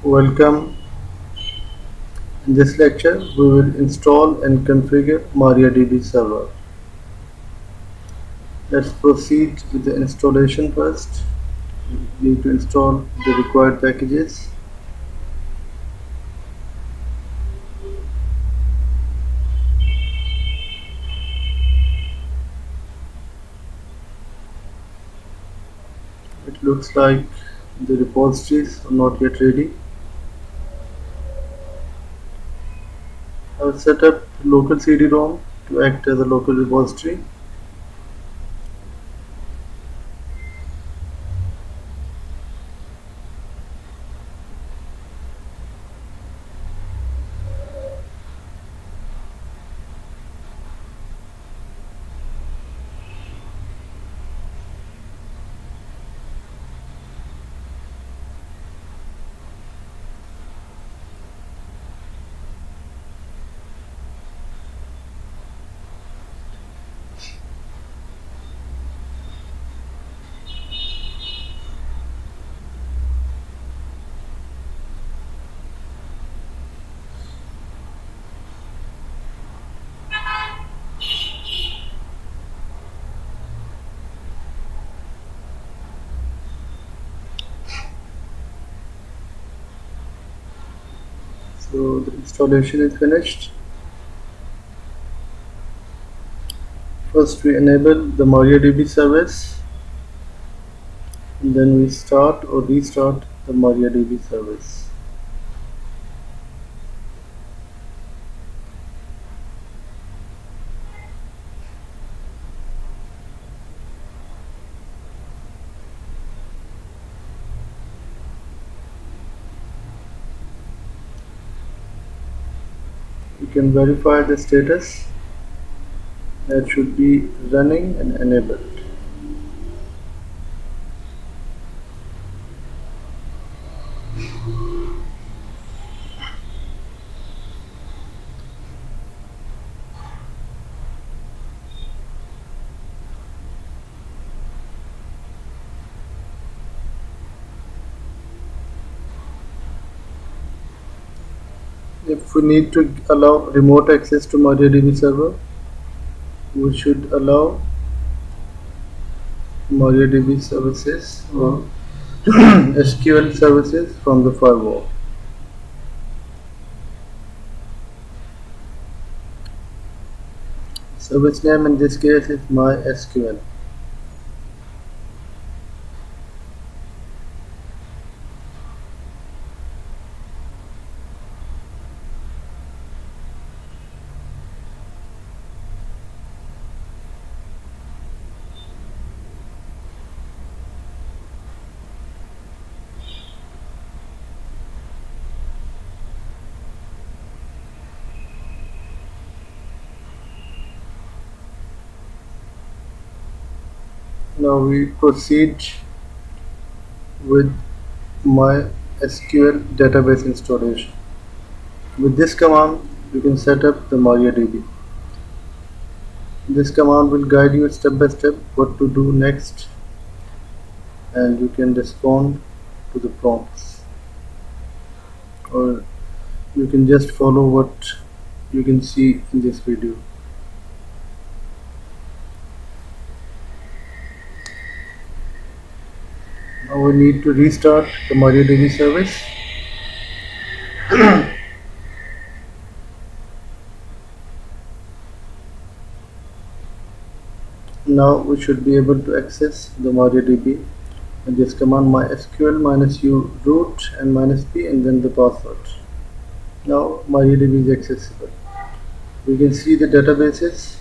Welcome. In this lecture, we will install and configure MariaDB server. Let's proceed with the installation first. We need to install the required packages. It looks like the repositories are not yet ready. I've set up local CD-ROM to act as a local repository. So the installation is finished. First we enable the MariaDB service, and then we start or restart the MariaDB service. You can verify the status that should be running and enabled. If we need to allow remote access to MariaDB server, we should allow MariaDB services or SQL services from the firewall. Service name in this case is MySQL. Now we proceed with MySQL database installation. With this command, you can set up the MariaDB. This command will guide you step by step what to do next, and you can respond to the prompts, or you can just follow what you can see in this video. Now we need to restart the MariaDB service. Now we should be able to access the MariaDB and this command mysql -u root and -p and then the password. Now MariaDB is accessible. We can see the databases